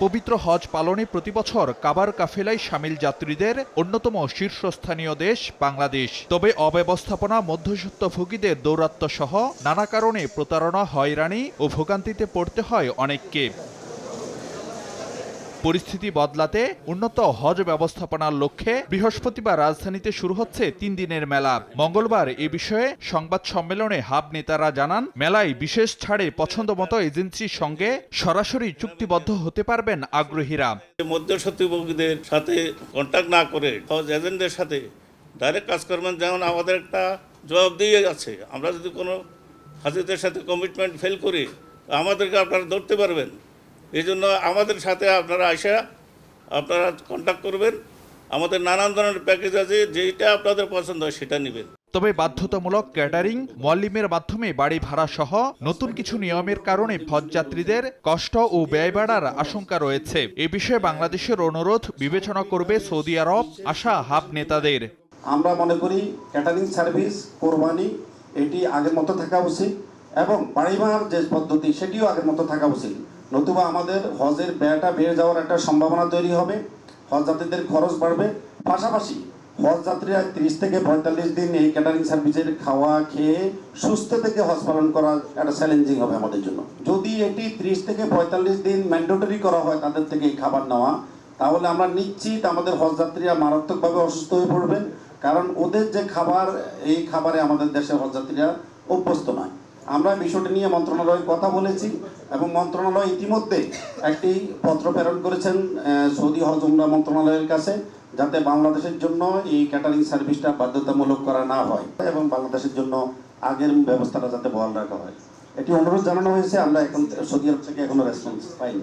পবিত্র হজ পালনে প্রতিবছর কাবার কাফেলায় শামিল যাত্রীদের অন্যতম শীর্ষস্থানীয় দেশ বাংলাদেশ। তবে অব্যবস্থাপনা, মধ্যস্বত্বভোগীদের দৌরাত্ম্য সহ নানা কারণে প্রতারণা, হয়রানি ও ভোগান্তিতে পড়তে হয় অনেককে। পরিস্থিতি বদলাতে উন্নত হজ ব্যবস্থাপনার লক্ষ্যে বৃহস্পতিবার রাজধানীতে শুরু হচ্ছে 3 দিনের মেলা। মঙ্গলবার এ বিষয়ে সংবাদ সম্মেলনে হাব নেতারা জানান, মেলায় বিশেষ ছাড়ে পছন্দমতো এজেন্সির সঙ্গে সরাসরি চুক্তিবদ্ধ হতে পারবেন আগ্রহীরা। মধ্যস্বত্বভোগীদের সাথে কন্ট্যাক্ট না করে হজ এজেন্টদের সাথে ডাইরেক্ট কাজ করবেন, যেমন আমাদের একটা জবাবদিহি আছে। আমরা যদি কোনো হাজিদের সাথে কমিটমেন্ট ফেল করি, আমাদেরকে আপনারা ধরতে পারবেন। এই জন্য আমাদের সাথে আপনারা কন্ট্যাক্ট করবেন। আমাদের নানান ধরনের প্যাকেজ আছে, যেটা আপনাদের পছন্দ হয় সেটা নেবেন। তবে বাধ্যতামূলক ক্যাটারিং, মুয়াল্লিমের মাধ্যমে বাড়ি ভাড়া সহ নতুন কিছু নিয়মের কারণে হজযাত্রীদের কষ্ট ও ব্যয় বাড়ার আশঙ্কা রয়েছে। এ বিষয়ে বাংলাদেশের অনুরোধ বিবেচনা করবে সৌদি আরব, আশা হাব নেতাদের। আমরা মনে করি ক্যাটারিং সার্ভিস, কোরবানি এটি আগের মতো থাকা উচিত এবং বাড়ি ভাড়ার যে পদ্ধতি সেটিও আগের মতো থাকা উচিত। নতুবা আমাদের হজের ব্যয়টা বেড়ে যাওয়ার একটা সম্ভাবনা তৈরি হবে, হজযাত্রীদের খরচ বাড়বে। পাশাপাশি হজযাত্রীরা 30 থেকে 45 দিন এই ক্যাটারিং সার্ভিসের খাওয়া খেয়ে সুস্থ থেকে হজ পালন করা একটা চ্যালেঞ্জিং হবে আমাদের জন্য। যদি এটি 30 থেকে 45 দিন ম্যান্ডেটরি করা হয় তাদের থেকে এই খাবার নেওয়া, তাহলে আমরা নিশ্চিত আমাদের হজযাত্রীরা মারাত্মকভাবে অসুস্থ হয়ে পড়বেন, কারণ ওদের যে খাবার, এই খাবারে আমাদের দেশের হজযাত্রীরা অভ্যস্ত নয়। আমরা বিষয়টি নিয়ে মন্ত্রণালয়ে কথা বলেছি এবং মন্ত্রণালয় ইতিমধ্যে একটি পত্র প্রেরণ করেছেন সৌদি হজ উমরা মন্ত্রণালয়ের কাছে, যাতে বাংলাদেশের জন্য এই ক্যাটারিং সার্ভিসটা বাধ্যতামূলক করা না হয় এবং বাংলাদেশের জন্য আগের ব্যবস্থাটা যাতে বহাল রাখা হয়, এটি অনুরোধ জানানো হয়েছে। আমরা এখন সৌদি আরব থেকে এখনো রেসপন্স পাইনি।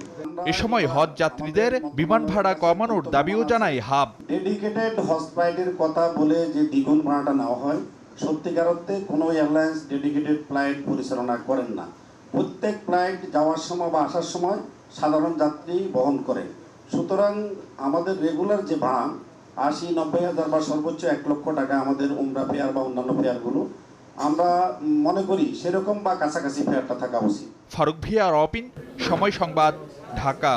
এ সময় হজ যাত্রীদের বিমান ভাড়া কমানোর দাবিও জানায় হাব। ডেডিকেটেড হজ ফ্লাইটের কথা বলে যে দ্বিগুণ ভাড়াটা নেওয়া হয়, সত্যিকার অর্থে কোনো এয়ারলাইন্স ডেডিকেটেড ফ্লাইট পরিচালনা করেন না। প্রত্যেক ফ্লাইট যাওয়ার সময় বা আসার সময় সাধারণ যাত্রী বহন করে। সুতরাং আমাদের রেগুলার যে ভাড়া 80-90 হাজার বা সর্বোচ্চ 1 লক্ষ টাকা আমাদের উমরা ফেয়ার বা অন্যান্য ফেয়ারগুলো, আমরা মনে করি সেরকম বা কাছাকাছি ফেয়ারটা থাকা উচিত। ফারুক ভিয়া, রবিন, সময় সংবাদ, ঢাকা।